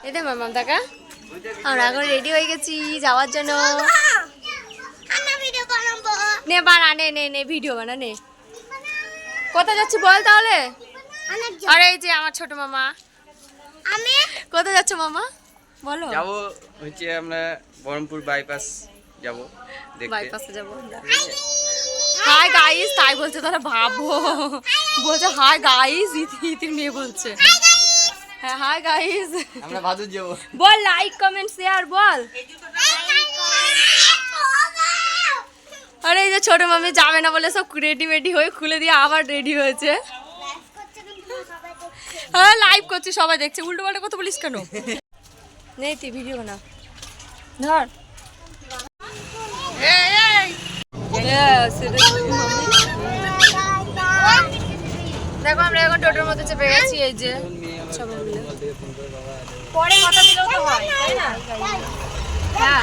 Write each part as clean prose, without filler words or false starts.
এতে মামাম দেখা আমরা এখন রেডি হয়ে গেছি যাওয়ার জন্য। নে বানা নে নে নে ভিডিও বানা নে। কোথায় যাচ্ছি বল তাহলে? আরে এই যে আমার ছোট মামা। আমি কোথায় যাচ্ছ মামা বলো? যাবো হচ্ছে আমরা বহরমপুর বাইপাস যাবো দেখতে। বাইপাসে যাবো। হাই গাইস তাই বলছে, তারা ভাবো বলছে হাই গাইস, ইতির মেয়ে বলছে হ্যাঁ হাই গাইস। আমরা ভাদুর যাবো। বল লাইক কমেন্ট শেয়ার বল। আরে এই যে ছোট মামি যাবে না বলে সব রেডি হয়ে খুলে দিয়ে আবার রেডি হয়েছে। হ্যাঁ লাইভ করছি সবাই দেখছে, উল্টো পাল্টা কথা বলিস কেন? নেই তুই ভিডিও বানা ধর। দেখো আমরা এখন টোটোর মধ্যে চেপে গেছি। এই যে পরে কথা দিলেও তো হয় তাই না? হ্যাঁ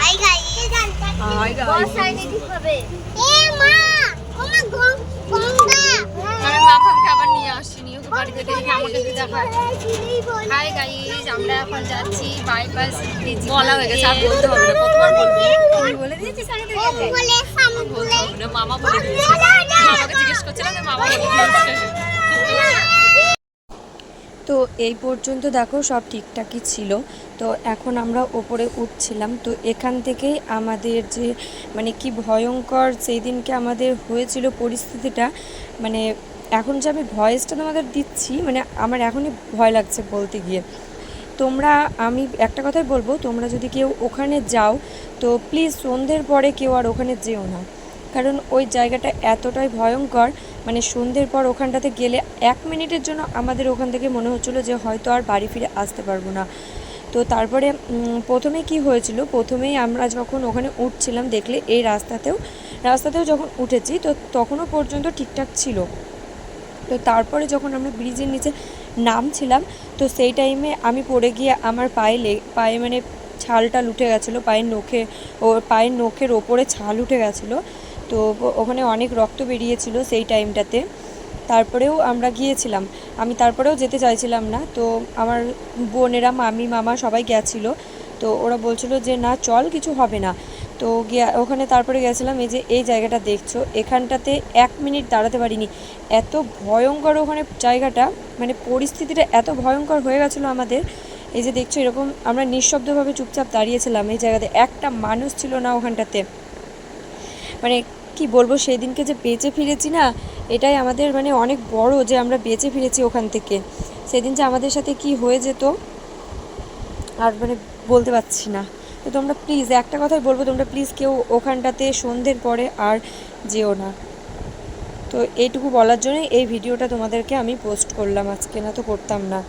খাবার নিয়ে আসিনি বাড়িতে দেখে আমাকে দেখায়। হাই গাইস আমরা এখন যাচ্ছি বাইপাস। বলা হয়ে গেছে আর বলতে হবে না, কতবার বলবি? তুই বলে দিয়েছিস আগে থেকে? বলতে হবে না, মামা বলে দিয়েছে। মামাকে জিজ্ঞেস করছিলাম যে মামা বলে দিয়েছে। তো এই পর্যন্ত দেখো সব ঠিকঠাকই ছিল। তো এখন আমরা ওপরে উঠছিলাম। তো এখান থেকেই আমাদের যে মানে কি ভয়ঙ্কর সেই দিনকে আমাদের হয়েছিল পরিস্থিতিটা, মানে এখন যে আমি ভয়েসটা তোমাদের দিচ্ছি মানে আমার এখনই ভয় লাগছে বলতে গিয়ে। তোমরা আমি একটা কথাই বলবো, তোমরা যদি কেউ ওখানে যাও তো প্লিজ সন্ধ্যের পরে কেউ আর ওখানে যেও না, কারণ ওই জায়গাটা এতটাই ভয়ঙ্কর। মানে সন্ধ্যের পর ওখানটাতে গেলে 1 মিনিটের জন্য আমাদের ওখান থেকে মনে হচ্ছিলো যে হয়তো আর বাড়ি ফিরে আসতে পারবো না। তো তারপরে প্রথমে কি হয়েছিল, প্রথমেই আমরা যখন ওখানে উঠছিলাম দেখলে এই রাস্তাতেও যখন উঠেছি তো তখনও পর্যন্ত ঠিকঠাক ছিল। তো তারপরে যখন আমরা ব্রিজের নিচে নামছিলাম তো সেই টাইমে আমি পড়ে গিয়ে আমার পায়ে মানে ছালটা উঠে গেছিলো, পায়ের নখের ওপরে ছাল উঠে গেছিলো। তো ওখানে অনেক রক্ত বেরিয়েছিল সেই টাইমটাতে। তারপরেও আমরা গিয়েছিলাম, আমি তারপরেও যেতে চাইছিলাম না। তো আমার বোনেরা মামা সবাই গেছিলো। তো ওরা বলছিল যে না চল কিছু হবে না। তো ওখানে তারপরে গেছিলাম। এই যে এই জায়গাটা দেখছো, এখানটাতে 1 মিনিট দাঁড়াতে পারিনি, এত ভয়ঙ্কর ওখানে জায়গাটা, মানে পরিস্থিতিটা এত ভয়ঙ্কর হয়ে গেছিলো আমাদের। এই যে দেখছো এরকম আমরা নিঃশব্দভাবে চুপচাপ দাঁড়িয়েছিলাম এই জায়গাতে, একটা মানুষ ছিল না ওখানটাতে। মানে কি বলবো, সেই দিনকে যে বেঁচে ফিরেছি না, এটাই আমাদের মানে অনেক বড় যে আমরা বেঁচে ফিরেছি ওখান থেকে। সেদিন যে আমাদের সাথে কি হয়ে যেত আর মানে বলতে পারছি না। তো তোমরা প্লিজ একটা কথাই বলবো, তোমরা প্লিজ কেউ ওখানটাতে সন্ধ্যের পরে আর যেও না। তো এইটুকু বলার জন্যই এই ভিডিওটা তোমাদেরকে আমি পোস্ট করলাম আজকে, না তো করতাম না।